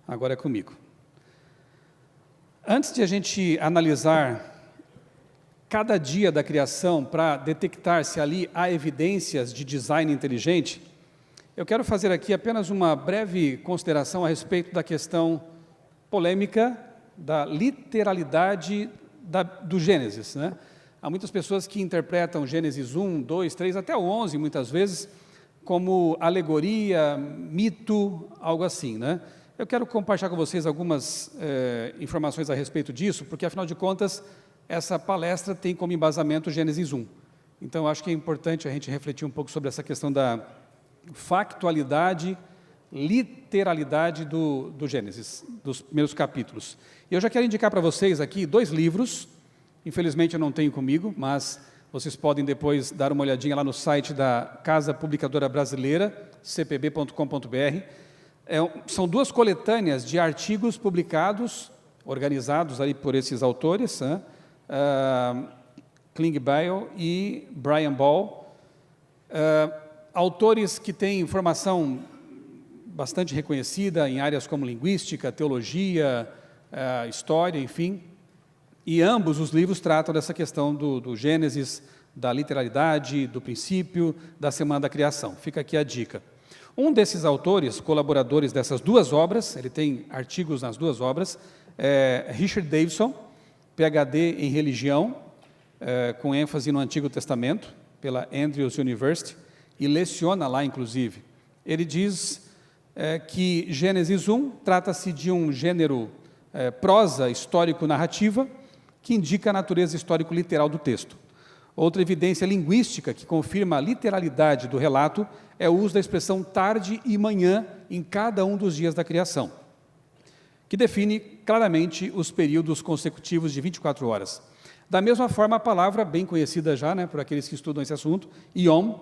Agora é comigo. Antes de a gente analisar cada dia da criação para detectar se ali há evidências de design inteligente, eu quero fazer aqui apenas uma breve consideração a respeito da questão polêmica da literalidade do Gênesis, né? Há muitas pessoas que interpretam Gênesis 1, 2, 3, até o 11, muitas vezes, como alegoria, mito, algo assim, né? Eu quero compartilhar com vocês algumas informações a respeito disso, porque, afinal de contas, essa palestra tem como embasamento Gênesis 1. Então, acho que é importante a gente refletir um pouco sobre essa questão da factualidade, literalidade do Gênesis, dos primeiros capítulos. E eu já quero indicar para vocês aqui 2 livros, infelizmente eu não tenho comigo, mas vocês podem depois dar uma olhadinha lá no site da Casa Publicadora Brasileira, cpb.com.br. São 2 coletâneas de artigos publicados, organizados aí por esses autores, Klingbeil e Brian Ball, autores que têm formação bastante reconhecida em áreas como linguística, teologia, história, enfim, e ambos os livros tratam dessa questão do Gênesis, da literalidade, do princípio, da semana da criação. Fica aqui a dica. Um desses autores, colaboradores dessas 2 obras, ele tem artigos nas 2 obras, é Richard Davidson, PhD em religião, com ênfase no Antigo Testamento, pela Andrews University, e leciona lá, inclusive. Ele diz que Gênesis 1 trata-se de um gênero prosa histórico-narrativa que indica a natureza histórico-literal do texto. Outra evidência linguística que confirma a literalidade do relato é o uso da expressão tarde e manhã em cada um dos dias da criação, que define claramente os períodos consecutivos de 24 horas. Da mesma forma, a palavra, bem conhecida já, por aqueles que estudam esse assunto, Yom,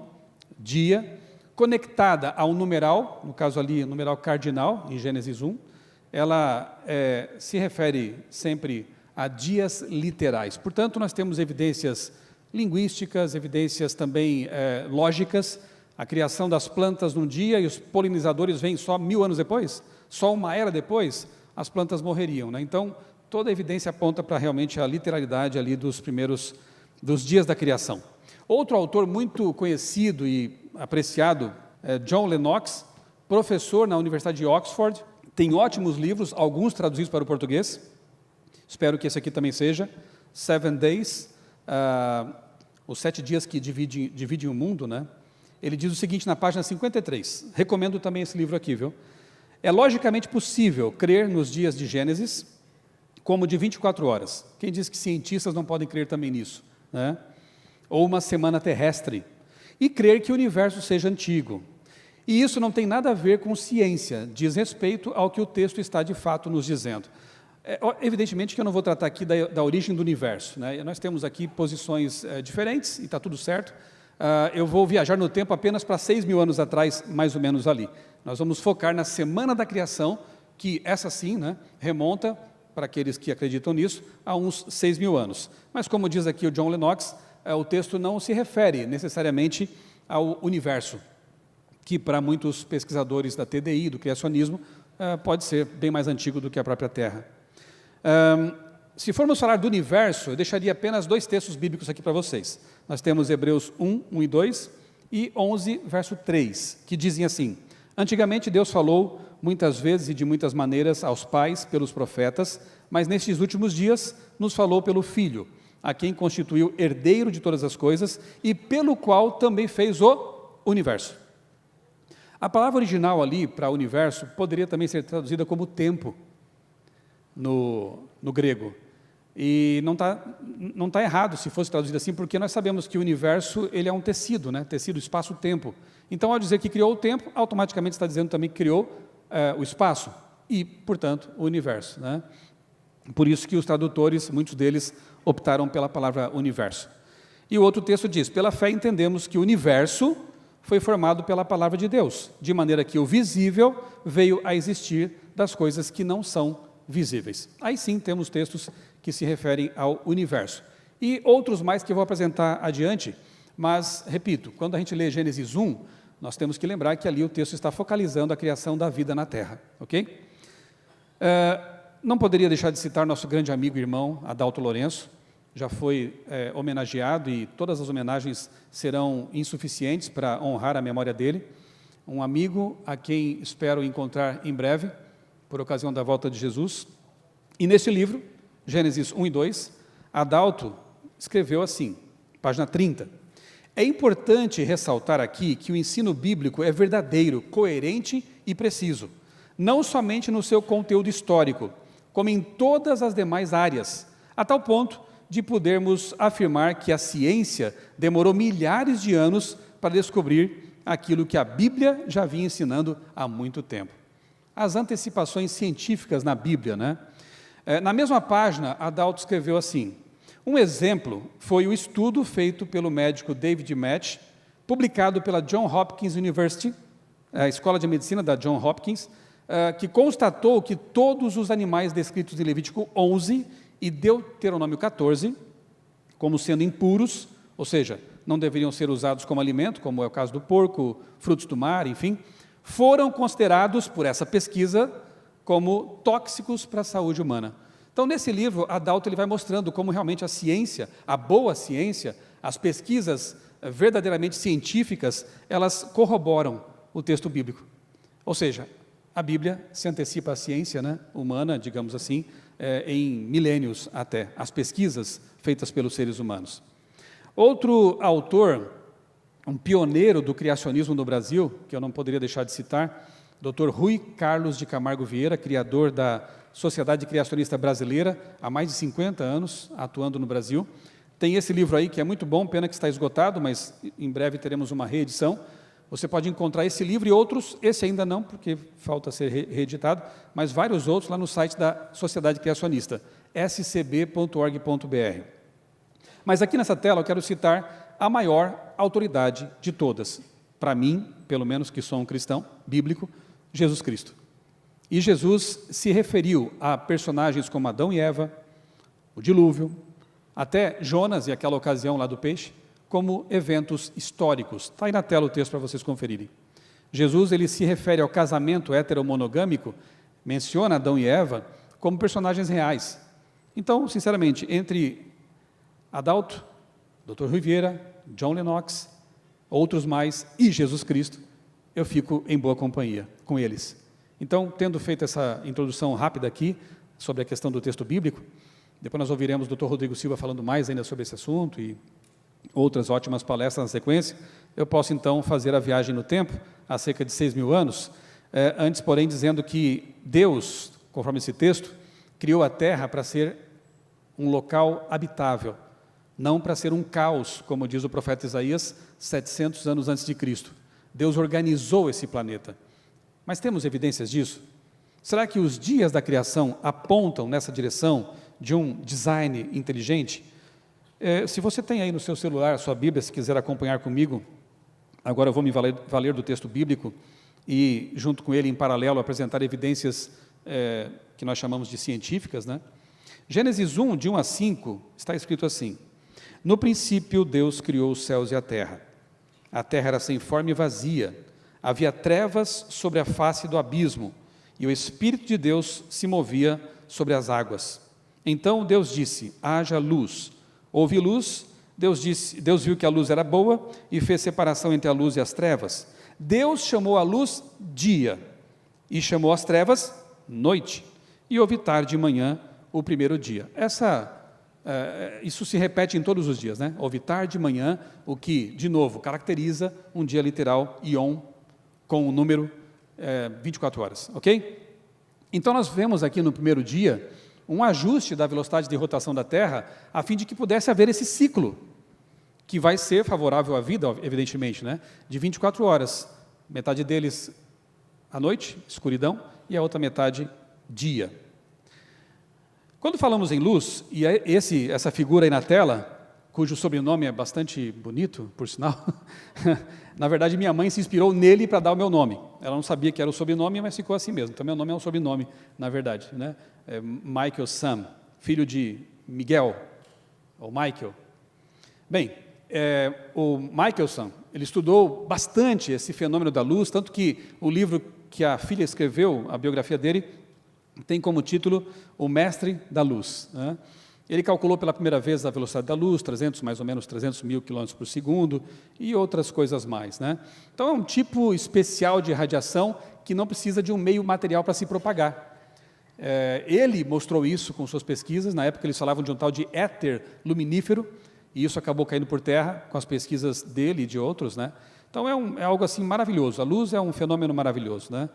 dia, conectada a um numeral, no caso ali, numeral cardinal, em Gênesis 1, ela se refere sempre a dias literais. Portanto, nós temos evidências linguísticas, evidências também lógicas, a criação das plantas num dia e os polinizadores vêm só 1000 anos depois, só uma era depois, as plantas morreriam, né? Então, toda a evidência aponta para realmente a literalidade ali dos dias da criação. Outro autor muito conhecido e apreciado é John Lennox, professor na Universidade de Oxford, tem ótimos livros, alguns traduzidos para o português, espero que esse aqui também seja, 7 Days, os 7 dias que dividem o mundo, né? Ele diz o seguinte na página 53, recomendo também esse livro aqui, viu? É logicamente possível crer nos dias de Gênesis como de 24 horas. Quem diz que cientistas não podem crer também nisso, né? Ou uma semana terrestre, e crer que o universo seja antigo. E isso não tem nada a ver com ciência, diz respeito ao que o texto está de fato nos dizendo. Evidentemente que eu não vou tratar aqui da origem do universo, né? Nós temos aqui posições diferentes e está tudo certo. Eu vou viajar no tempo apenas para 6.000 anos atrás, mais ou menos ali. Nós vamos focar na semana da criação, que essa sim, né, remonta, para aqueles que acreditam nisso, a uns 6.000 anos. Mas como diz aqui o John Lennox, o texto não se refere necessariamente ao universo, que para muitos pesquisadores da TDI, do criacionismo, pode ser bem mais antigo do que a própria Terra. Se formos falar do universo, eu deixaria apenas 2 textos bíblicos aqui para vocês. Nós temos Hebreus 1, 1 e 2, e 11, verso 3, que dizem assim: antigamente Deus falou muitas vezes e de muitas maneiras aos pais pelos profetas, mas nestes últimos dias nos falou pelo Filho, a quem constituiu herdeiro de todas as coisas e pelo qual também fez o universo. A palavra original ali para universo poderia também ser traduzida como tempo, no grego. E não tá errado se fosse traduzido assim, porque nós sabemos que o universo ele é um tecido, né? Tecido, espaço, tempo. Então, ao dizer que criou o tempo, automaticamente está dizendo também que criou o espaço e, portanto, o universo, né? Por isso que os tradutores, muitos deles, optaram pela palavra universo. E o outro texto diz: pela fé entendemos que o universo foi formado pela palavra de Deus, de maneira que o visível veio a existir das coisas que não são visíveis. Aí sim temos textos que se referem ao universo. E outros mais que eu vou apresentar adiante, mas, repito, quando a gente lê Gênesis 1, nós temos que lembrar que ali o texto está focalizando a criação da vida na Terra, ok? Não poderia deixar de citar nosso grande amigo e irmão, Adalto Lourenço, já foi homenageado e todas as homenagens serão insuficientes para honrar a memória dele. Um amigo a quem espero encontrar em breve, por ocasião da volta de Jesus. E neste livro, Gênesis 1 e 2, Adalto escreveu assim, página 30. É importante ressaltar aqui que o ensino bíblico é verdadeiro, coerente e preciso, não somente no seu conteúdo histórico, como em todas as demais áreas, a tal ponto de podermos afirmar que a ciência demorou milhares de anos para descobrir aquilo que a Bíblia já vinha ensinando há muito tempo. As antecipações científicas na Bíblia, né? Na mesma página, Adalto escreveu assim, um exemplo foi o estudo feito pelo médico David Match, publicado pela Johns Hopkins University, a Escola de Medicina da Johns Hopkins, que constatou que todos os animais descritos em Levítico 11 e Deuteronômio 14, como sendo impuros, ou seja, não deveriam ser usados como alimento, como é o caso do porco, frutos do mar, enfim, foram considerados, por essa pesquisa, como tóxicos para a saúde humana. Então, nesse livro, Adalto ele vai mostrando como realmente a ciência, a boa ciência, as pesquisas verdadeiramente científicas, elas corroboram o texto bíblico. Ou seja, a Bíblia se antecipa à ciência, né, humana, digamos assim, em milênios até, as pesquisas feitas pelos seres humanos. Outro autor, um pioneiro do criacionismo no Brasil, que eu não poderia deixar de citar, Dr. Rui Carlos de Camargo Vieira, criador da Sociedade Criacionista Brasileira, há mais de 50 anos, atuando no Brasil. Tem esse livro aí, que é muito bom, pena que está esgotado, mas em breve teremos uma reedição. Você pode encontrar esse livro e outros, esse ainda não, porque falta ser reeditado, mas vários outros lá no site da Sociedade Criacionista, scb.org.br. Mas aqui nessa tela eu quero citar a maior autoridade de todas, para mim, pelo menos que sou um cristão bíblico, Jesus Cristo. E Jesus se referiu a personagens como Adão e Eva, o dilúvio, até Jonas e aquela ocasião lá do peixe, como eventos históricos. Está aí na tela o texto para vocês conferirem. Jesus ele se refere ao casamento heteromonogâmico, menciona Adão e Eva como personagens reais. Então, sinceramente, entre Adalto, Dr. Rui Vieira, John Lennox, outros mais e Jesus Cristo, eu fico em boa companhia com eles. Então, tendo feito essa introdução rápida aqui sobre a questão do texto bíblico, depois nós ouviremos o Dr. Rodrigo Silva falando mais ainda sobre esse assunto e outras ótimas palestras na sequência. Eu posso então fazer a viagem no tempo, há cerca de 6.000 anos, antes, porém, dizendo que Deus, conforme esse texto, criou a terra para ser um local habitável, não para ser um caos, como diz o profeta Isaías, 700 anos antes de Cristo. Deus organizou esse planeta. Mas temos evidências disso? Será que os dias da criação apontam nessa direção de um design inteligente? Se você tem aí no seu celular a sua Bíblia, se quiser acompanhar comigo, agora eu vou me valer do texto bíblico e, junto com ele, em paralelo, apresentar evidências que nós chamamos de científicas, né? Gênesis 1, de 1 a 5, está escrito assim: no princípio, Deus criou os céus e a terra. A terra era sem forma e vazia. Havia trevas sobre a face do abismo, e o Espírito de Deus se movia sobre as águas. Então Deus disse: haja luz. Houve luz. Deus viu que a luz era boa e fez separação entre a luz e as trevas. Deus chamou a luz dia e chamou as trevas noite. E houve tarde e manhã o primeiro dia. Isso se repete em todos os dias, né? Houve tarde e manhã, o que, de novo, caracteriza um dia literal, Yom, com o número 24 horas, ok? Então nós vemos aqui no primeiro dia um ajuste da velocidade de rotação da Terra, a fim de que pudesse haver esse ciclo, que vai ser favorável à vida, evidentemente, né? De 24 horas, metade deles à noite, escuridão, e a outra metade, dia. Quando falamos em luz, e essa figura aí na tela, cujo sobrenome é bastante bonito, por sinal, na verdade minha mãe se inspirou nele para dar o meu nome. Ela não sabia que era o sobrenome, mas ficou assim mesmo. Então meu nome é um sobrenome, na verdade, né? Michael Sam, filho de Miguel, ou Michael. Bem, o Michael Sam, ele estudou bastante esse fenômeno da luz, tanto que o livro que a filha escreveu, a biografia dele, tem como título O Mestre da Luz, né? Ele calculou pela primeira vez a velocidade da luz, mais ou menos 300 mil quilômetros por segundo, e outras coisas mais, né? Então, é um tipo especial de radiação que não precisa de um meio material para se propagar. Ele mostrou isso com suas pesquisas. Na época eles falavam de um tal de éter luminífero, e isso acabou caindo por terra com as pesquisas dele e de outros, né? Então, é algo assim maravilhoso. A luz é um fenômeno maravilhoso, né?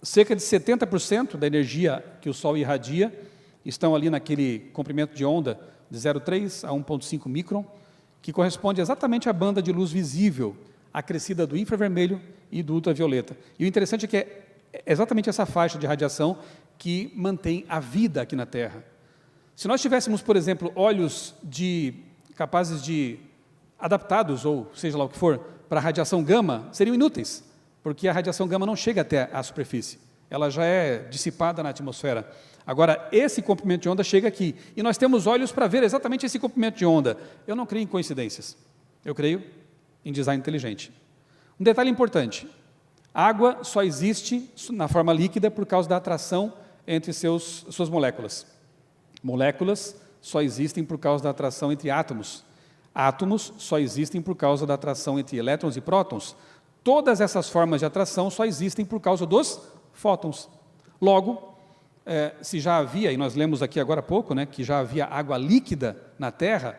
Cerca de 70% da energia que o Sol irradia estão ali naquele comprimento de onda de 0,3 a 1,5 micron, que corresponde exatamente à banda de luz visível, acrescida do infravermelho e do ultravioleta. E o interessante é que é exatamente essa faixa de radiação que mantém a vida aqui na Terra. Se nós tivéssemos, por exemplo, olhos capazes de adaptados, ou seja lá o que for, para a radiação gama, seriam inúteis, porque a radiação gama não chega até a superfície, ela já é dissipada na atmosfera. Agora, esse comprimento de onda chega aqui, e nós temos olhos para ver exatamente esse comprimento de onda. Eu não creio em coincidências, eu creio em design inteligente. Um detalhe importante: a água só existe na forma líquida por causa da atração entre suas moléculas. Moléculas só existem por causa da atração entre átomos. Átomos só existem por causa da atração entre elétrons e prótons. Todas essas formas de atração só existem por causa dos fótons. Logo, se já havia, e nós lemos aqui agora há pouco, né, que já havia água líquida na Terra,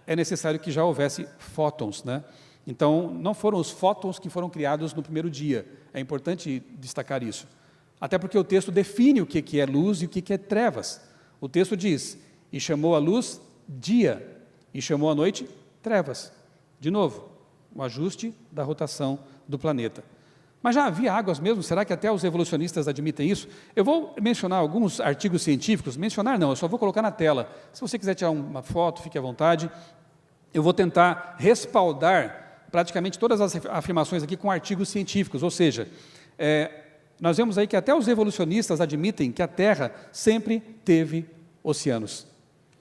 é necessário que já houvesse fótons, né? Então, não foram os fótons que foram criados no primeiro dia. É importante destacar isso. Até porque o texto define o que é luz e o que é trevas. O texto diz: e chamou a luz dia, e chamou a noite trevas. De novo, o ajuste da rotação do planeta. Mas já havia águas mesmo? Será que até os evolucionistas admitem isso? Eu vou mencionar alguns artigos científicos. Mencionar não, eu só vou colocar na tela. Se você quiser tirar uma foto, fique à vontade. Eu vou tentar respaldar praticamente todas as afirmações aqui com artigos científicos. Ou seja, nós vemos aí que até os evolucionistas admitem que a Terra sempre teve oceanos.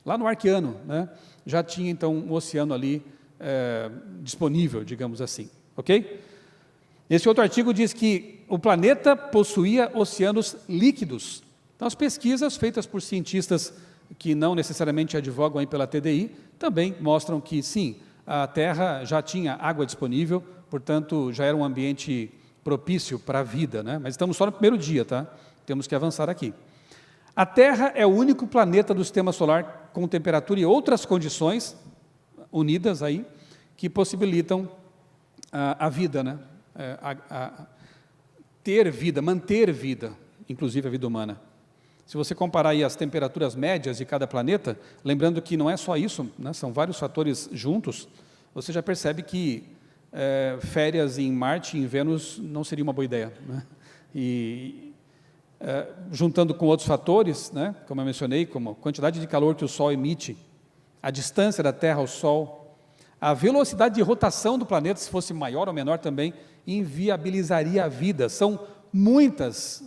Lá no Arqueano, né, já tinha então um oceano ali disponível, digamos assim. Ok? Esse outro artigo diz que o planeta possuía oceanos líquidos. Então, as pesquisas feitas por cientistas que não necessariamente advogam aí pela TDI, também mostram que, sim, a Terra já tinha água disponível, portanto, já era um ambiente propício para a vida, né? Mas estamos só no primeiro dia, tá? Temos que avançar aqui. A Terra é o único planeta do Sistema Solar com temperatura e outras condições unidas aí, que possibilitam a vida, né? Ter vida, manter vida, inclusive a vida humana. Se você comparar aí as temperaturas médias de cada planeta, lembrando que não é só isso, né, são vários fatores juntos, você já percebe que férias em Marte e em Vênus não seria uma boa ideia, né? E juntando com outros fatores, né, como eu mencionei, como a quantidade de calor que o Sol emite, a distância da Terra ao Sol, a velocidade de rotação do planeta, se fosse maior ou menor também, inviabilizaria a vida. São muitos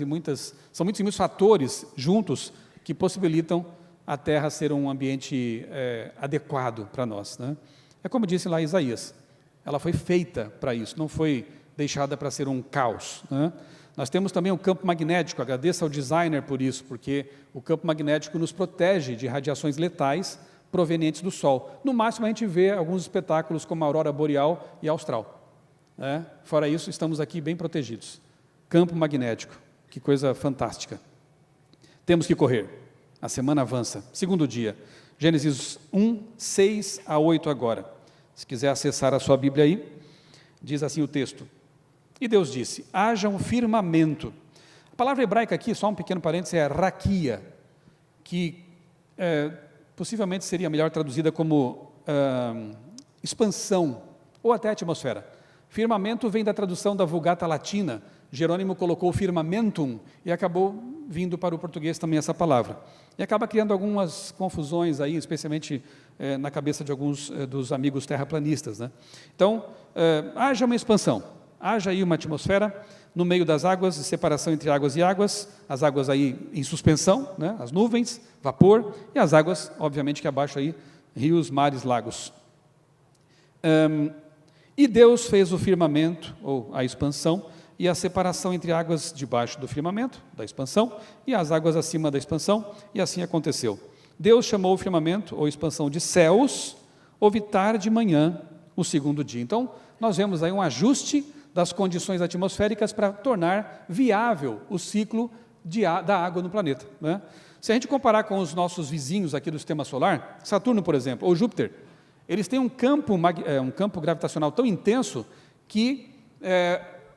e muitos fatores juntos que possibilitam a Terra ser um ambiente adequado para nós, né? É como disse lá Isaías, ela foi feita para isso, não foi deixada para ser um caos, né? Nós temos também o campo magnético, agradeço ao designer por isso, porque o campo magnético nos protege de radiações letais provenientes do Sol. No máximo a gente vê alguns espetáculos como a aurora boreal e austral. Fora isso, estamos aqui bem protegidos. Campo magnético, que coisa fantástica. Temos que correr, a semana avança. Segundo dia, Gênesis 1, 6 a 8 agora. Se quiser acessar a sua Bíblia aí, diz assim o texto: e Deus disse, haja um firmamento. A palavra hebraica aqui, só um pequeno parênteses, é raquia, que possivelmente seria melhor traduzida como expansão, ou até atmosfera. Firmamento vem da tradução da Vulgata Latina. Jerônimo colocou firmamentum e acabou vindo para o português também essa palavra. E acaba criando algumas confusões aí, especialmente na cabeça de alguns dos amigos terraplanistas, né? Então, haja uma expansão, haja aí uma atmosfera no meio das águas, separação entre águas e águas, as águas aí em suspensão, né? As nuvens, vapor, e as águas, obviamente, que abaixo aí, rios, mares, lagos. E Deus fez o firmamento, ou a expansão, e a separação entre águas debaixo do firmamento, da expansão, e as águas acima da expansão, e assim aconteceu. Deus chamou o firmamento, ou expansão, de céus, houve tarde e manhã, o segundo dia. Então, nós vemos aí um ajuste das condições atmosféricas para tornar viável o ciclo da água no planeta, né? Se a gente comparar com os nossos vizinhos aqui do sistema solar, Saturno, por exemplo, ou Júpiter, eles têm um campo gravitacional tão intenso que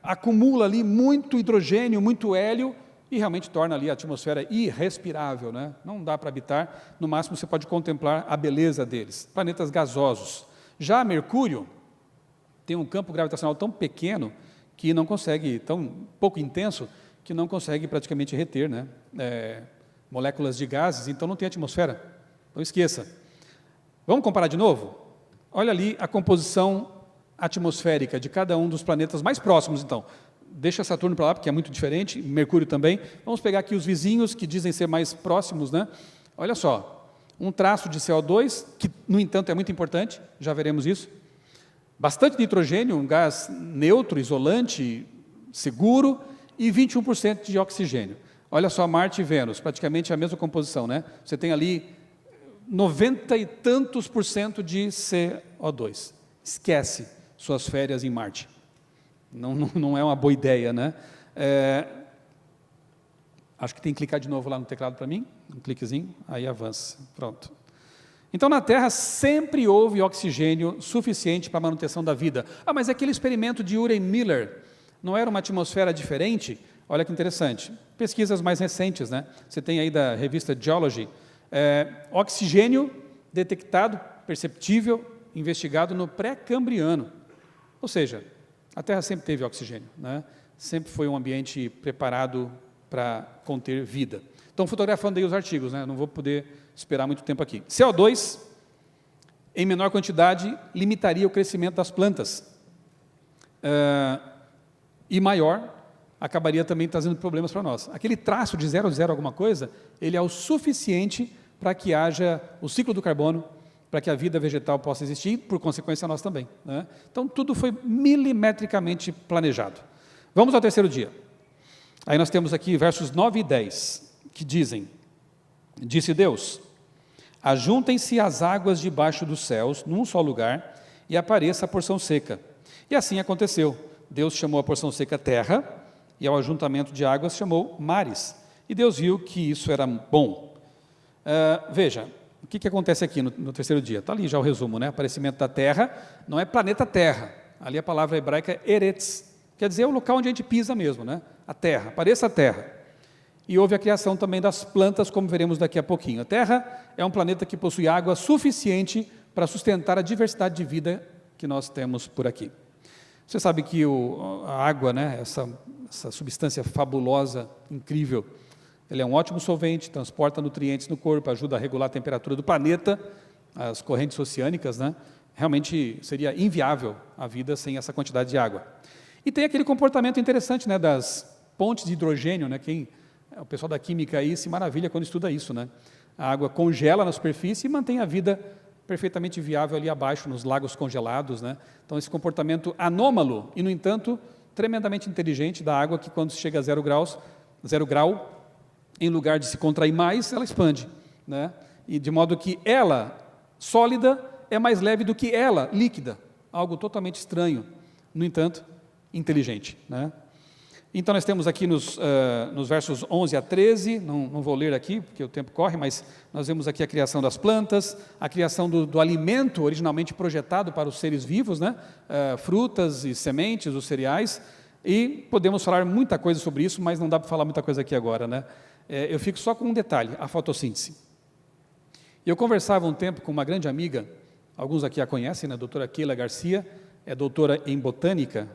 acumula ali muito hidrogênio, muito hélio, e realmente torna ali a atmosfera irrespirável, né? Não dá para habitar, no máximo você pode contemplar a beleza deles. Planetas gasosos. Já Mercúrio tem um campo gravitacional tão pequeno que não consegue, tão pouco intenso, que não consegue praticamente reter, né, moléculas de gases, então não tem atmosfera. Então esqueça. Vamos comparar de novo? Olha ali a composição atmosférica de cada um dos planetas mais próximos, então. Deixa Saturno para lá, porque é muito diferente, Mercúrio também. Vamos pegar aqui os vizinhos, que dizem ser mais próximos, né? Olha só, um traço de CO2, que, no entanto, é muito importante, já veremos isso. Bastante nitrogênio, um gás neutro, isolante, seguro, e 21% de oxigênio. Olha só, Marte e Vênus, praticamente a mesma composição, né? Você tem ali 90 e tantos % de CO2. Esquece suas férias em Marte. Não é uma boa ideia, né? Acho que tem que clicar de novo lá no teclado para mim, um cliquezinho, aí avança, pronto. Então, na Terra sempre houve oxigênio suficiente para a manutenção da vida. Ah, mas aquele experimento de Urey Miller, não era uma atmosfera diferente? Olha que interessante. Pesquisas mais recentes, né? Você tem aí da revista Geology, oxigênio detectado, perceptível, investigado no pré-cambriano. Ou seja, a Terra sempre teve oxigênio, né? Sempre foi um ambiente preparado para conter vida. Estão fotografando aí os artigos, né? Não vou poder esperar muito tempo aqui. CO2, em menor quantidade, limitaria o crescimento das plantas. E maior, acabaria também trazendo problemas para nós. Aquele traço de 0 a 0 alguma coisa, ele é o suficiente para que haja o ciclo do carbono, para que a vida vegetal possa existir, por consequência nós também, né? Então tudo foi milimetricamente planejado. Vamos ao terceiro dia. Aí nós temos aqui versos 9 e 10, que dizem: disse Deus, ajuntem-se as águas debaixo dos céus, num só lugar, e apareça a porção seca. E assim aconteceu. Deus chamou a porção seca terra, e ao ajuntamento de águas chamou mares. E Deus viu que isso era bom. Veja, o que acontece aqui no terceiro dia? Está ali já o resumo, né? Aparecimento da terra, não é planeta terra. Ali a palavra hebraica é eretz, quer dizer o local onde a gente pisa mesmo, né? A terra, apareça a terra. E houve a criação também das plantas, como veremos daqui a pouquinho. A Terra é um planeta que possui água suficiente para sustentar a diversidade de vida que nós temos por aqui. Você sabe que a água, né, essa substância fabulosa, incrível, ele é um ótimo solvente, transporta nutrientes no corpo, ajuda a regular a temperatura do planeta, as correntes oceânicas, né? Realmente seria inviável a vida sem essa quantidade de água. E tem aquele comportamento interessante, né, das pontes de hidrogênio, né? O pessoal da química aí se maravilha quando estuda isso, né? A água congela na superfície e mantém a vida perfeitamente viável ali abaixo, nos lagos congelados, né? Então, esse comportamento anômalo e, no entanto, tremendamente inteligente da água, que quando chega a 0 grau, em lugar de se contrair mais, ela expande, né? E de modo que ela, sólida, é mais leve do que ela, líquida. Algo totalmente estranho, no entanto, inteligente, né? Então, nós temos aqui nos versos 11 a 13, não vou ler aqui, porque o tempo corre, mas nós vemos aqui a criação das plantas, a criação do alimento originalmente projetado para os seres vivos, né? Frutas e sementes, os cereais, e podemos falar muita coisa sobre isso, mas não dá para falar muita coisa aqui agora, né? Eu fico só com um detalhe, a fotossíntese. Eu conversava um tempo com uma grande amiga, alguns aqui a conhecem, né? A doutora Keila Garcia, é doutora em botânica,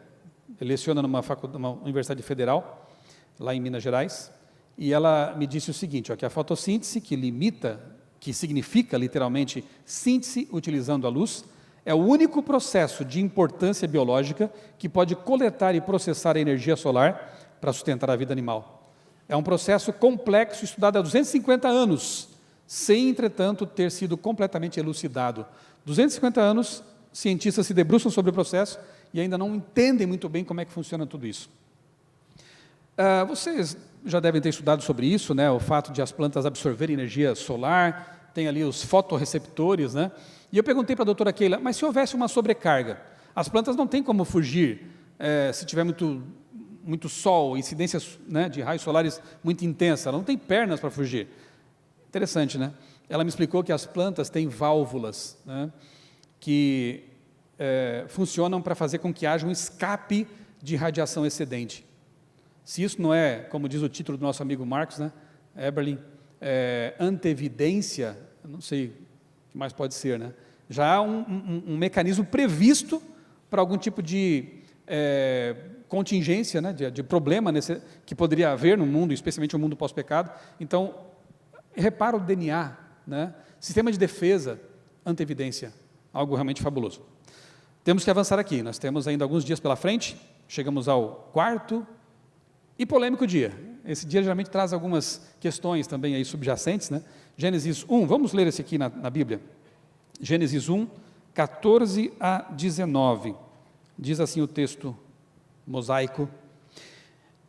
leciona numa universidade federal, lá em Minas Gerais, e ela me disse o seguinte, que a fotossíntese, que significa literalmente síntese utilizando a luz, é o único processo de importância biológica que pode coletar e processar a energia solar para sustentar a vida animal. É um processo complexo, estudado há 250 anos, sem, entretanto, ter sido completamente elucidado. 250 anos, cientistas se debruçam sobre o processo e ainda não entendem muito bem como é que funciona tudo isso. Vocês já devem ter estudado sobre isso, né? O fato de as plantas absorverem energia solar, tem ali os fotorreceptores, né? E eu perguntei para a doutora Keila, mas se houvesse uma sobrecarga, as plantas não têm como fugir se tiver muito sol, incidência, né, de raios solares muito intensa, ela não tem pernas para fugir. Interessante, né? Ela me explicou que as plantas têm válvulas, né, que funcionam para fazer com que haja um escape de radiação excedente. Se isso não é, como diz o título do nosso amigo Marx, né, Eberlin, antevidência, eu não sei o que mais pode ser, né? Já há um mecanismo previsto para algum tipo de contingência, né, de problema que poderia haver no mundo, especialmente no mundo pós-pecado. Então, repara o DNA, né? Sistema de defesa, antevidência, algo realmente fabuloso. Temos que avançar aqui, nós temos ainda alguns dias pela frente, chegamos ao quarto e polêmico dia. Esse dia geralmente traz algumas questões também aí subjacentes, né? Gênesis 1, vamos ler esse aqui na Bíblia. Gênesis 1, 14 a 19. Diz assim o texto mosaico: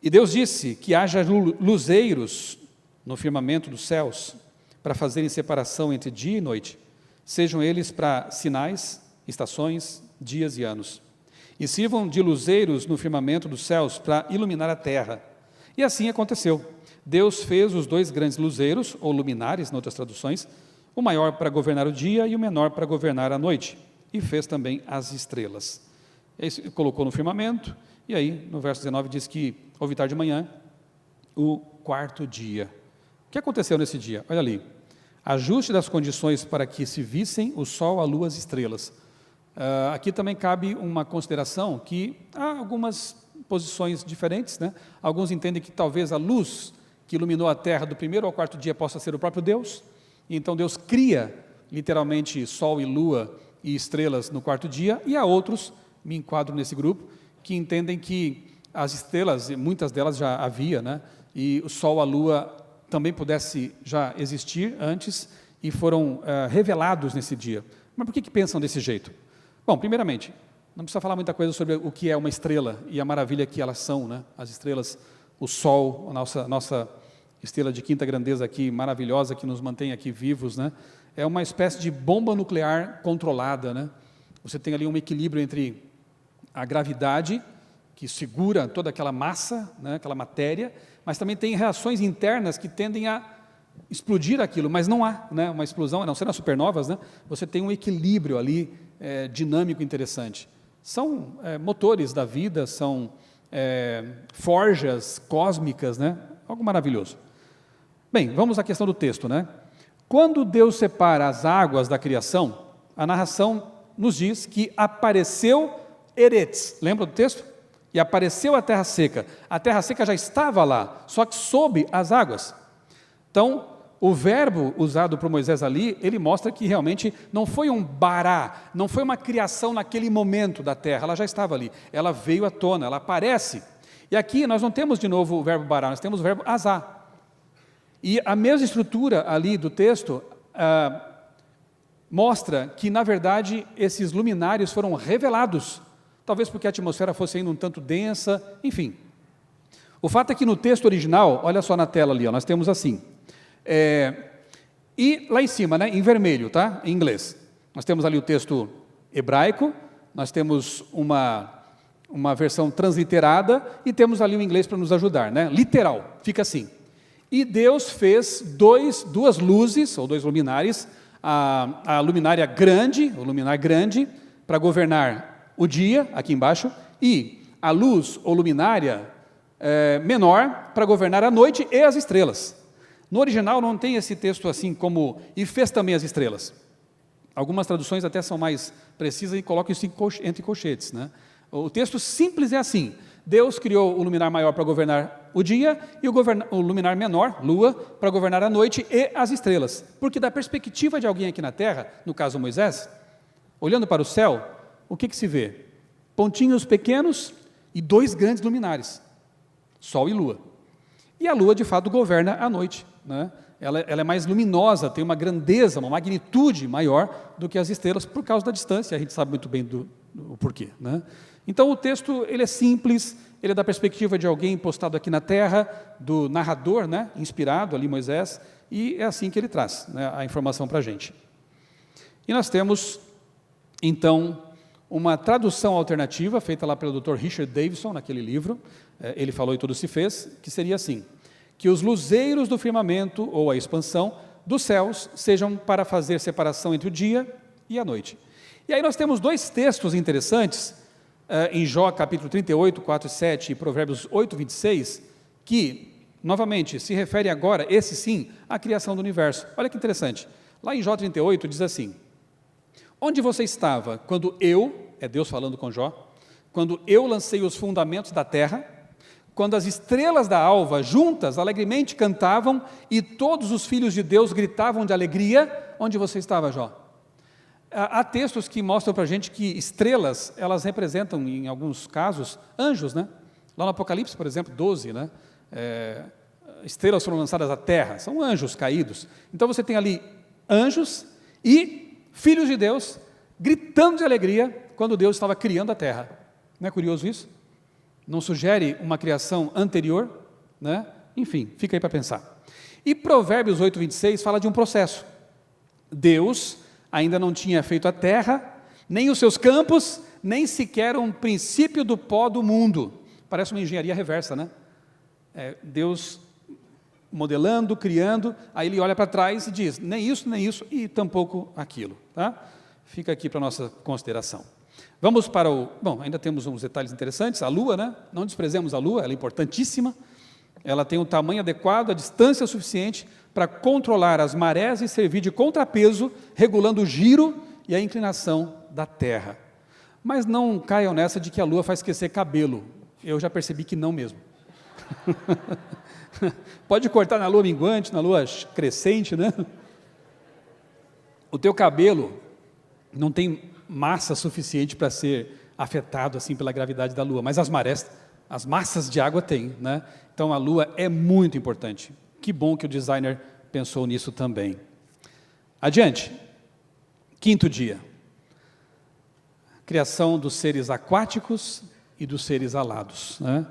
E Deus disse que haja luzeiros no firmamento dos céus, para fazerem separação entre dia e noite, sejam eles para sinais, estações, dias e anos. E sirvam de luzeiros no firmamento dos céus para iluminar a terra. E assim aconteceu. Deus fez os 2 grandes luzeiros, ou luminares, em outras traduções, o maior para governar o dia e o menor para governar a noite. E fez também as estrelas. E aí colocou no firmamento, e aí no verso 19 diz que houve tarde de manhã, o quarto dia. O que aconteceu nesse dia? Olha ali. Ajuste das condições para que se vissem o sol, a lua, as estrelas. Aqui também cabe uma consideração que há algumas posições diferentes, né? Alguns entendem que talvez a luz que iluminou a terra do primeiro ao quarto dia possa ser o próprio Deus, e então Deus cria literalmente sol e lua e estrelas no quarto dia, e há outros, me enquadro nesse grupo, que entendem que as estrelas, muitas delas já havia, né? E o sol, a lua também pudesse já existir antes e foram revelados nesse dia. Mas por que pensam desse jeito? Bom, primeiramente, não precisa falar muita coisa sobre o que é uma estrela e a maravilha que elas são, né? As estrelas, o sol, a nossa estrela de quinta grandeza aqui, maravilhosa, que nos mantém aqui vivos, né? É uma espécie de bomba nuclear controlada, né? Você tem ali um equilíbrio entre a gravidade, que segura toda aquela massa, né, aquela matéria, mas também tem reações internas que tendem a explodir aquilo, mas não há, né, uma explosão, a não ser nas supernovas, né, você tem um equilíbrio ali dinâmico interessante. São motores da vida, são forjas cósmicas, né, algo maravilhoso. Bem, vamos à questão do texto, né? Quando Deus separa as águas da criação, a narração nos diz que apareceu Eretz, lembra do texto? E apareceu a terra seca já estava lá, só que sob as águas. Então, o verbo usado por Moisés ali, ele mostra que realmente não foi um bará, não foi uma criação naquele momento da terra, ela já estava ali, ela veio à tona, ela aparece. E aqui nós não temos de novo o verbo bará, nós temos o verbo azá. E a mesma estrutura ali do texto mostra que, na verdade, esses luminários foram revelados, talvez porque a atmosfera fosse ainda um tanto densa, enfim. O fato é que no texto original, olha só na tela ali, ó, nós temos assim, e lá em cima, né, em vermelho, tá? Em inglês, nós temos ali o texto hebraico, nós temos uma versão transliterada e temos ali o inglês para nos ajudar, né? Literal, fica assim. E Deus fez duas luzes, ou 2 luminares, a luminária grande, o luminar grande, para governar o dia, aqui embaixo, e a luz ou luminária menor para governar a noite e as estrelas. No original não tem esse texto assim como, e fez também as estrelas. Algumas traduções até são mais precisas e colocam isso entre colchetes, né? O texto simples é assim: Deus criou o luminar maior para governar o dia e o luminar menor, lua, para governar a noite e as estrelas. Porque da perspectiva de alguém aqui na terra, no caso Moisés, olhando para o céu, o que se vê? Pontinhos pequenos e 2 grandes luminares, sol e lua. E a lua, de fato, governa a noite, né? Ela é mais luminosa, tem uma grandeza, uma magnitude maior do que as estrelas, por causa da distância, a gente sabe muito bem o porquê, né? Então o texto ele é simples, ele é da perspectiva de alguém postado aqui na terra, do narrador, né, inspirado ali Moisés, e é assim que ele traz, né, a informação para a gente. E nós temos, então, uma tradução alternativa, feita lá pelo Dr. Richard Davidson, naquele livro, ele falou e tudo se fez, que seria assim, que os luzeiros do firmamento, ou a expansão, dos céus, sejam para fazer separação entre o dia e a noite. E aí nós temos dois textos interessantes, em Jó capítulo 38, 4 e 7, e Provérbios 8, 26, que, novamente, se refere agora, esse sim, à criação do universo. Olha que interessante, lá em Jó 38 diz assim, onde você estava quando eu, é Deus falando com Jó, quando eu lancei os fundamentos da terra, quando as estrelas da alva juntas alegremente cantavam e todos os filhos de Deus gritavam de alegria, onde você estava, Jó? Há textos que mostram para a gente que estrelas, elas representam, em alguns casos, anjos, né? Lá no Apocalipse, por exemplo, 12, né? Estrelas foram lançadas à terra, são anjos caídos. Então você tem ali anjos e filhos de Deus gritando de alegria quando Deus estava criando a terra. Não é curioso isso? Não sugere uma criação anterior, né? Enfim, fica aí para pensar. E Provérbios 8, 26 fala de um processo. Deus ainda não tinha feito a terra, nem os seus campos, nem sequer um princípio do pó do mundo. Parece uma engenharia reversa, né? Deus modelando, criando, aí ele olha para trás e diz, nem isso, e tampouco aquilo. Tá? Fica aqui para a nossa consideração. Vamos para bom, ainda temos uns detalhes interessantes, a Lua, né? Não desprezemos a Lua, ela é importantíssima, ela tem um tamanho adequado, a distância suficiente para controlar as marés e servir de contrapeso, regulando o giro e a inclinação da Terra. Mas não caiam nessa de que a Lua faz crescer cabelo, eu já percebi que não mesmo. Pode cortar na Lua minguante, na Lua crescente, né? O teu cabelo não tem massa suficiente para ser afetado assim pela gravidade da Lua, mas as marés, as massas de água tem, né? Então a Lua é muito importante. Que bom que o designer pensou nisso também. Adiante, quinto dia. Criação dos seres aquáticos e dos seres alados, né?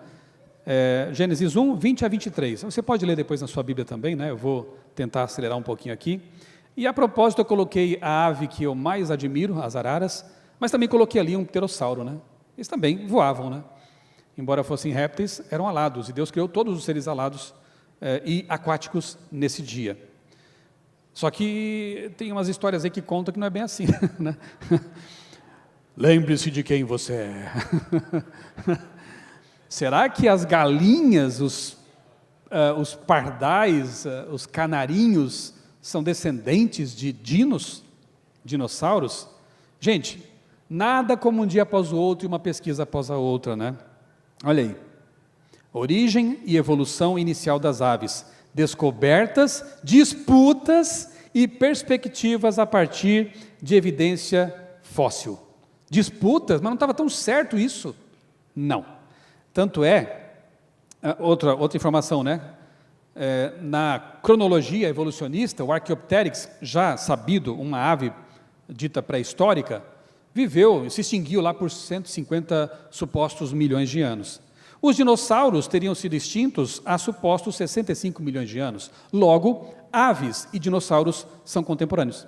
Gênesis 1, 20 a 23. Você pode ler depois na sua Bíblia também, né? Eu vou tentar acelerar um pouquinho aqui. E a propósito eu coloquei a ave que eu mais admiro, as araras, mas também coloquei ali um pterossauro, né? Eles também voavam, né? Embora fossem répteis, eram alados, e Deus criou todos os seres alados e aquáticos nesse dia. Só que tem umas histórias aí que contam que não é bem assim, né? Lembre-se de quem você é. Será que as galinhas, os pardais, os canarinhos são descendentes de dinossauros? Gente, nada como um dia após o outro e uma pesquisa após a outra, né? Olha aí. Origem e evolução inicial das aves. Descobertas, disputas e perspectivas a partir de evidência fóssil. Disputas, mas não estava tão certo isso. Não. Tanto outra informação, né? Na cronologia evolucionista, o Archaeopteryx, já sabido, uma ave dita pré-histórica, viveu, se extinguiu lá por 150 supostos milhões de anos. Os dinossauros teriam sido extintos há supostos 65 milhões de anos. Logo, aves e dinossauros são contemporâneos.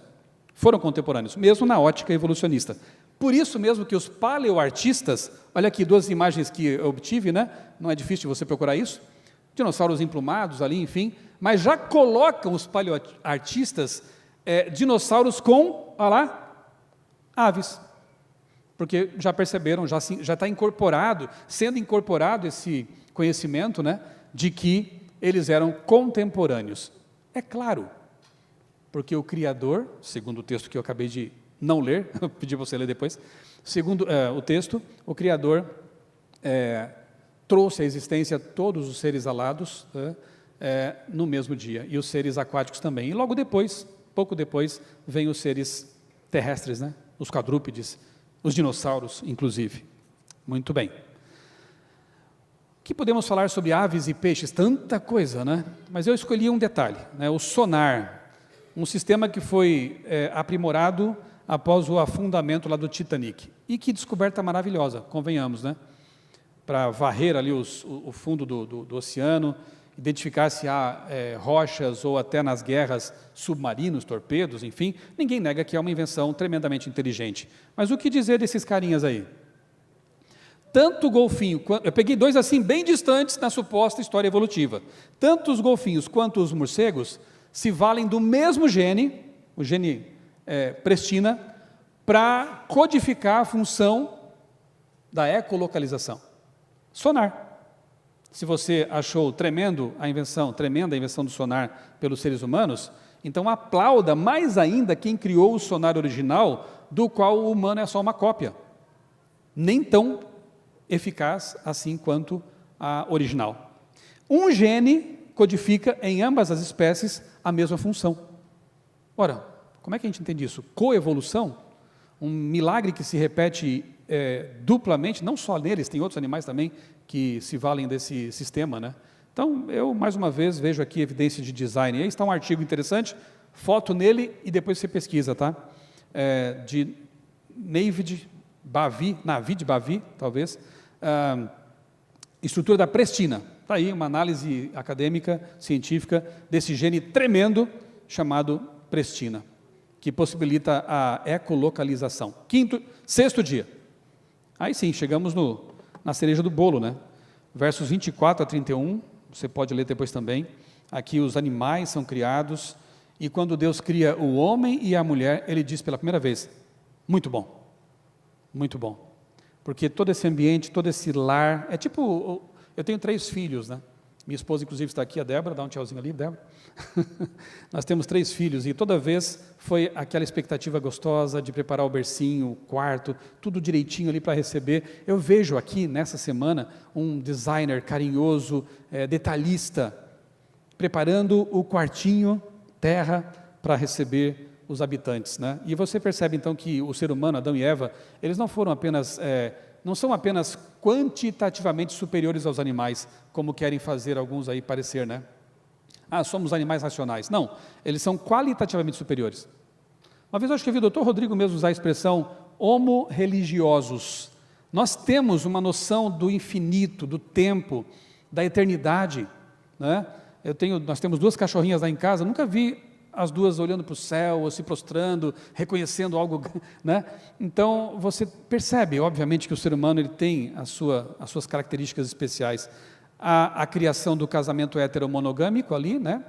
Foram contemporâneos, mesmo na ótica evolucionista. Por isso mesmo que os paleoartistas, olha aqui duas imagens que eu obtive, né? Não é difícil você procurar isso. Dinossauros emplumados ali, enfim, mas já colocam os paleoartistas dinossauros com, olha lá, aves. Porque já perceberam, já está incorporado, sendo incorporado esse conhecimento, né, de que eles eram contemporâneos. É claro, porque o Criador, segundo o texto que eu acabei de não ler, eu pedi para você ler depois, segundo o texto, o Criador trouxe à existência todos os seres alados no mesmo dia, e os seres aquáticos também. E logo depois, pouco depois, vêm os seres terrestres, né, os quadrúpedes, os dinossauros, inclusive. Muito bem. O que podemos falar sobre aves e peixes? Tanta coisa, né? Mas eu escolhi um detalhe, né? O sonar, um sistema que foi aprimorado após o afundamento lá do Titanic. E que descoberta maravilhosa, convenhamos, né? Para varrer ali o fundo do oceano, identificar se há rochas ou até nas guerras submarinos, torpedos, enfim. Ninguém nega que é uma invenção tremendamente inteligente. Mas o que dizer desses carinhas aí? Tanto o golfinho, eu peguei dois assim bem distantes na suposta história evolutiva. Tanto os golfinhos quanto os morcegos se valem do mesmo gene, o gene prestina, para codificar a função da ecolocalização. Sonar. Se você achou tremenda a invenção do sonar pelos seres humanos, então aplauda mais ainda quem criou o sonar original, do qual o humano é só uma cópia. Nem tão eficaz assim quanto a original. Um gene codifica em ambas as espécies a mesma função. Ora, como é que a gente entende isso? Coevolução? Um milagre que se repete duplamente, não só neles, tem outros animais também que se valem desse sistema, né? Então, eu mais uma vez vejo aqui evidência de design. E aí está um artigo interessante, foto nele e depois você pesquisa, tá? De Navid Bavi, talvez, estrutura da prestina. Está aí uma análise acadêmica, científica, desse gene tremendo chamado prestina, que possibilita a ecolocalização. Sexto dia. Aí sim, chegamos na cereja do bolo, né? Versos 24 a 31, você pode ler depois também. Aqui os animais são criados, e quando Deus cria o homem e a mulher, Ele diz pela primeira vez, muito bom, muito bom. Porque todo esse ambiente, todo esse lar, é tipo, eu tenho 3 filhos, né? Minha esposa, inclusive, está aqui, a Débora, dá um tchauzinho ali, Débora. Nós temos 3 filhos, e toda vez foi aquela expectativa gostosa de preparar o bercinho, o quarto, tudo direitinho ali para receber. Eu vejo aqui, nessa semana, um designer carinhoso, detalhista, preparando o quartinho, terra, para receber os habitantes, né? E você percebe, então, que o ser humano, Adão e Eva, eles não foram apenas... não são apenas quantitativamente superiores aos animais, como querem fazer alguns aí parecer, né? Somos animais racionais. Não, eles são qualitativamente superiores. Uma vez eu acho que vi o Dr. Rodrigo mesmo usar a expressão homo-religiosos. Nós temos uma noção do infinito, do tempo, da eternidade, né? Nós temos 2 cachorrinhas lá em casa, nunca vi as 2 olhando para o céu, ou se prostrando, reconhecendo algo, né? Então, você percebe, obviamente, que o ser humano ele tem as suas características especiais. A criação do casamento heteromonogâmico ali, né?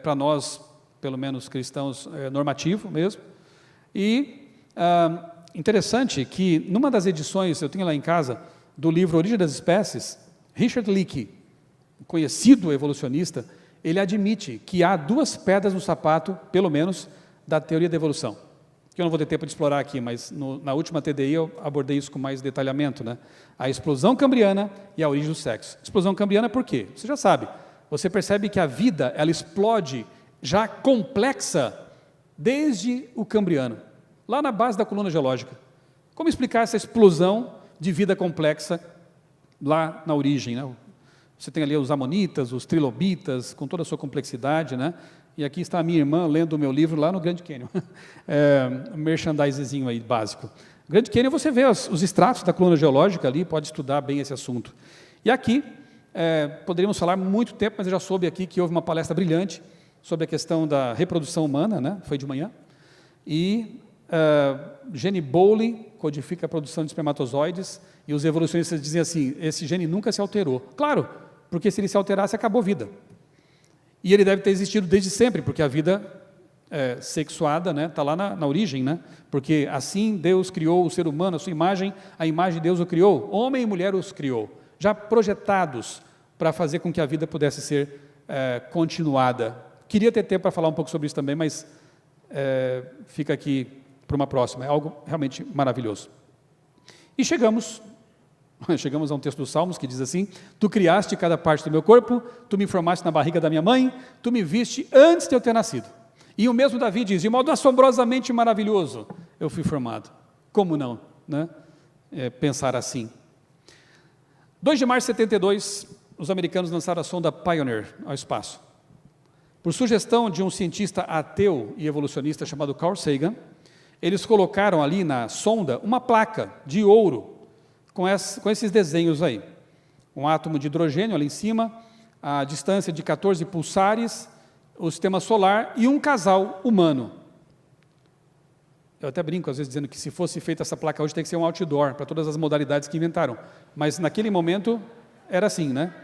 Para nós, pelo menos cristãos, normativo mesmo. E interessante que, numa das edições, eu tenho lá em casa, do livro Origem das Espécies, Richard Leakey, conhecido evolucionista, ele admite que há 2 pedras no sapato, pelo menos, da teoria da evolução, que eu não vou ter tempo de explorar aqui, mas na última TDI eu abordei isso com mais detalhamento, né? A explosão cambriana e a origem do sexo. Explosão cambriana por quê? Você já sabe, você percebe que a vida, ela explode já complexa desde o cambriano, lá na base da coluna geológica. Como explicar essa explosão de vida complexa lá na origem, né? Você tem ali os amonitas, os trilobitas, com toda a sua complexidade, né? E aqui está a minha irmã lendo o meu livro lá no Grand Canyon. Merchandisezinho aí, básico. Grand Canyon você vê os extratos da coluna geológica ali, pode estudar bem esse assunto. E aqui, poderíamos falar muito tempo, mas eu já soube aqui que houve uma palestra brilhante sobre a questão da reprodução humana, né? Foi de manhã. E gene Bowley codifica a produção de espermatozoides, e os evolucionistas dizem assim, esse gene nunca se alterou. Claro, porque se ele se alterasse, acabou a vida. E ele deve ter existido desde sempre, porque a vida sexuada, né, está lá na origem, né? Porque assim Deus criou o ser humano, a sua imagem, a imagem de Deus o criou, homem e mulher os criou, já projetados para fazer com que a vida pudesse ser continuada. Queria ter tempo para falar um pouco sobre isso também, mas fica aqui para uma próxima, é algo realmente maravilhoso. E chegamos a um texto dos Salmos que diz assim, tu criaste cada parte do meu corpo, tu me formaste na barriga da minha mãe, tu me viste antes de eu ter nascido. E o mesmo Davi diz, de modo assombrosamente maravilhoso, eu fui formado. Como não, né? Pensar assim. 2 de março de 72, os americanos lançaram a sonda Pioneer ao espaço. Por sugestão de um cientista ateu e evolucionista chamado Carl Sagan, eles colocaram ali na sonda uma placa de ouro com esses desenhos aí. Um átomo de hidrogênio ali em cima, a distância de 14 pulsares, o sistema solar e um casal humano. Eu até brinco, às vezes, dizendo que se fosse feita essa placa hoje, tem que ser um outdoor, para todas as modalidades que inventaram. Mas, naquele momento, era assim, né?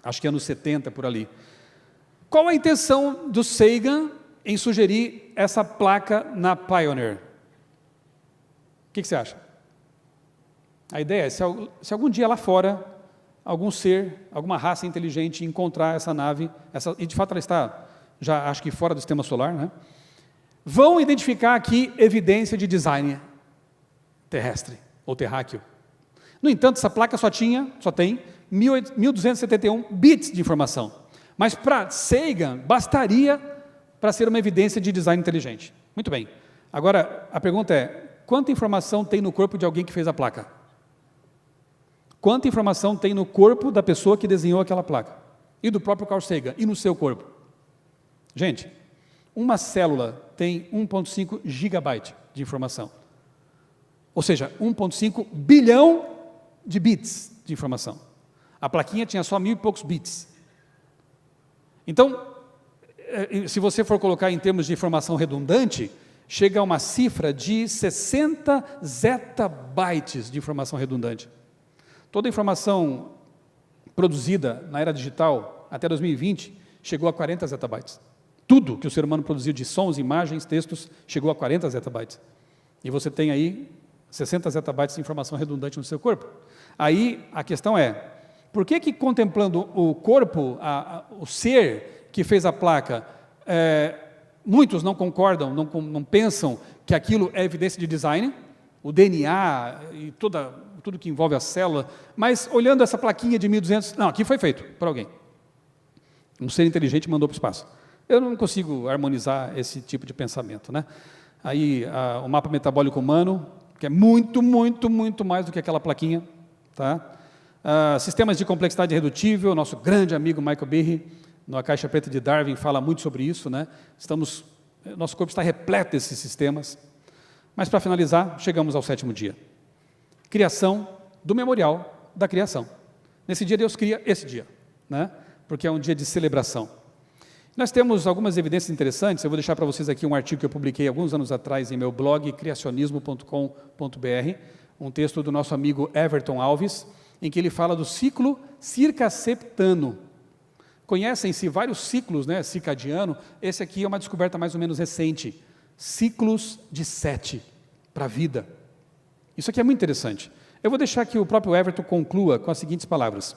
Acho que anos 70, por ali. Qual a intenção do Sagan em sugerir essa placa na Pioneer? O que você acha? A ideia é, se algum dia lá fora, algum ser, alguma raça inteligente encontrar essa nave, e de fato ela está, já acho que fora do sistema solar, né? Vão identificar aqui evidência de design terrestre ou terráqueo. No entanto, essa placa só tem 1.271 bits de informação. Mas para Sagan, bastaria para ser uma evidência de design inteligente. Muito bem. Agora, a pergunta é, quanta informação tem no corpo de alguém que fez a placa? Quanta informação tem no corpo da pessoa que desenhou aquela placa? E do próprio Carl Sagan? E no seu corpo? Gente, uma célula tem 1,5 gigabyte de informação. Ou seja, 1,5 bilhão de bits de informação. A plaquinha tinha só 1.000 e poucos bits. Então, se você for colocar em termos de informação redundante, chega a uma cifra de 60 zettabytes de informação redundante. Toda a informação produzida na era digital até 2020 chegou a 40 zettabytes. Tudo que o ser humano produziu de sons, imagens, textos, chegou a 40 zettabytes. E você tem aí 60 zettabytes de informação redundante no seu corpo. Aí a questão é, por que contemplando o corpo, o ser que fez a placa, muitos não concordam, não pensam que aquilo é evidência de design, o DNA e tudo que envolve a célula, mas olhando essa plaquinha de 1.200, não, aqui foi feito por alguém. Um ser inteligente mandou para o espaço. Eu não consigo harmonizar esse tipo de pensamento, né? Aí, o mapa metabólico humano, que é muito, muito, muito mais do que aquela plaquinha, tá? Sistemas de complexidade redutível, nosso grande amigo Michael Behe, na Caixa Preta de Darwin, fala muito sobre isso, né? Nosso corpo está repleto desses sistemas. Mas, para finalizar, chegamos ao 7º dia. Criação do memorial da criação. Nesse dia, Deus cria esse dia, né? Porque é um dia de celebração. Nós temos algumas evidências interessantes, eu vou deixar para vocês aqui um artigo que eu publiquei alguns anos atrás em meu blog, criacionismo.com.br, um texto do nosso amigo Everton Alves, em que ele fala do ciclo circaseptano. Conhecem-se vários ciclos, né, circadiano, esse aqui é uma descoberta mais ou menos recente, ciclos de 7 para a vida. Isso aqui é muito interessante. Eu vou deixar que o próprio Everton conclua com as seguintes palavras.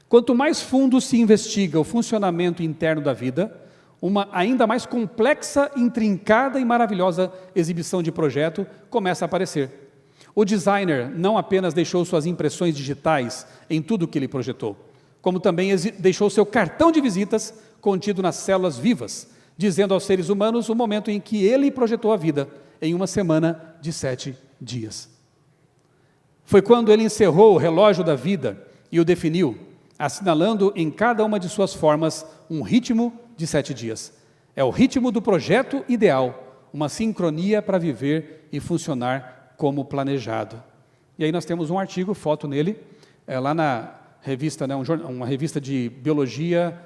Quanto mais fundo se investiga o funcionamento interno da vida, uma ainda mais complexa, intrincada e maravilhosa exibição de projeto começa a aparecer. O designer não apenas deixou suas impressões digitais em tudo o que ele projetou, como também deixou seu cartão de visitas contido nas células vivas, dizendo aos seres humanos o momento em que ele projetou a vida, em uma semana de 7 dias. Foi quando ele encerrou o relógio da vida e o definiu, assinalando em cada uma de suas formas um ritmo de 7 dias. É o ritmo do projeto ideal, uma sincronia para viver e funcionar como planejado. E aí nós temos um artigo, foto nele, lá na revista, né, uma revista de biologia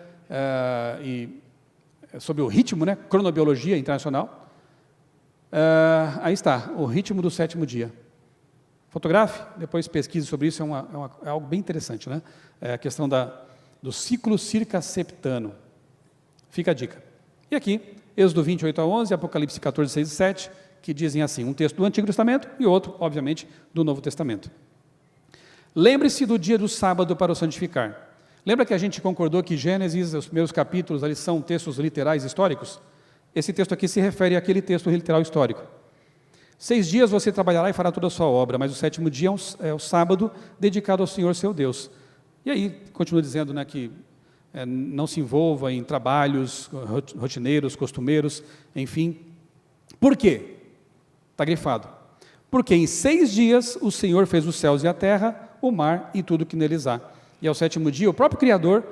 sobre o ritmo, né, cronobiologia internacional. Aí está, o ritmo do 7º dia. Fotografe, depois pesquise sobre isso, é algo bem interessante, né? É a questão do ciclo circaseptano. Fica a dica. E aqui, Êxodo 28-11, Apocalipse 14, 6 e 7, que dizem assim, um texto do Antigo Testamento e outro, obviamente, do Novo Testamento. Lembre-se do dia do sábado para o santificar. Lembra que a gente concordou que Gênesis, os primeiros capítulos, ali são textos literais históricos? Esse texto aqui se refere àquele texto literal histórico. 6 dias você trabalhará e fará toda a sua obra, mas o 7º dia é o sábado dedicado ao Senhor seu Deus. E aí, continua dizendo, né, que não se envolva em trabalhos rotineiros, costumeiros, enfim. Por quê? Está grifado. Porque em 6 dias o Senhor fez os céus e a terra, o mar e tudo que neles há. E ao 7º dia o próprio Criador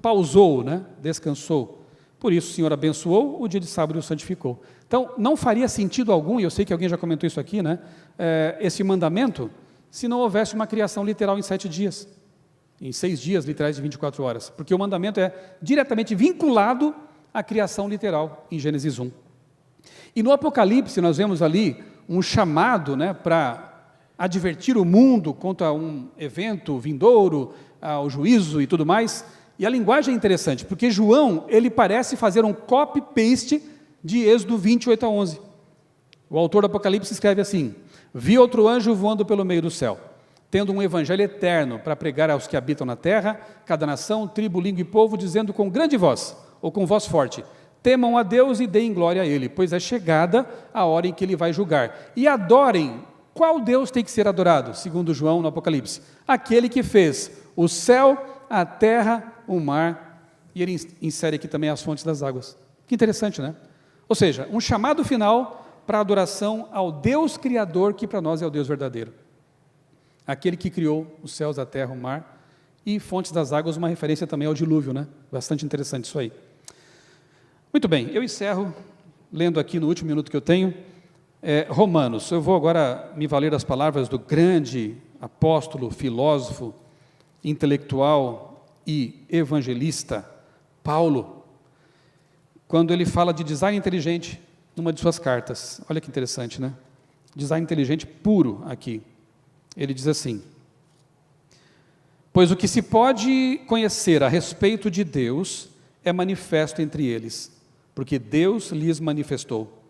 pausou, né, descansou. Por isso o Senhor abençoou o dia de sábado e o santificou. Então, não faria sentido algum, e eu sei que alguém já comentou isso aqui, né? Esse mandamento, se não houvesse uma criação literal em 7 dias, em 6 dias literais de 24 horas, porque o mandamento é diretamente vinculado à criação literal, em Gênesis 1. E no Apocalipse, nós vemos ali um chamado, né, para advertir o mundo contra um evento vindouro, ao juízo e tudo mais. E a linguagem é interessante, porque João, ele parece fazer um copy-paste de Êxodo 28 a 11. O autor do Apocalipse escreve assim: vi outro anjo voando pelo meio do céu, tendo um evangelho eterno para pregar aos que habitam na terra, cada nação, tribo, língua e povo, dizendo com grande voz, ou com voz forte: temam a Deus e deem glória a Ele, pois é chegada a hora em que Ele vai julgar. E adorem. Qual Deus tem que ser adorado? Segundo João no Apocalipse: aquele que fez o céu, a terra, o mar, e ele insere aqui também as fontes das águas. Que interessante, né? Ou seja, um chamado final para a adoração ao Deus Criador, que para nós é o Deus verdadeiro. Aquele que criou os céus, a terra, o mar, e fontes das águas, uma referência também ao dilúvio, né? Bastante interessante isso aí. Muito bem, eu encerro lendo aqui no último minuto que eu tenho, Romanos. Eu vou agora me valer das palavras do grande apóstolo, filósofo, intelectual e evangelista Paulo, quando ele fala de design inteligente numa de suas cartas. Olha que interessante, né? Design inteligente puro aqui. Ele diz assim: pois o que se pode conhecer a respeito de Deus é manifesto entre eles, porque Deus lhes manifestou.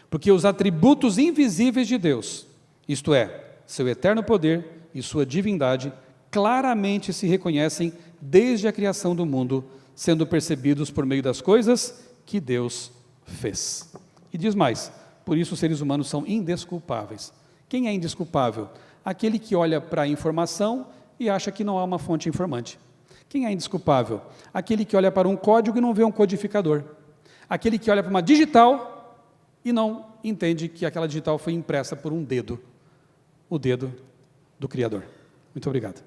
Porque os atributos invisíveis de Deus, isto é, seu eterno poder e sua divindade, claramente se reconhecem desde a criação do mundo, sendo percebidos por meio das coisas que Deus fez. E diz mais: por isso os seres humanos são indesculpáveis. Quem é indesculpável? Aquele que olha para a informação e acha que não há uma fonte informante. Quem é indesculpável? Aquele que olha para um código e não vê um codificador. Aquele que olha para uma digital e não entende que aquela digital foi impressa por um dedo, o dedo do Criador. Muito obrigado.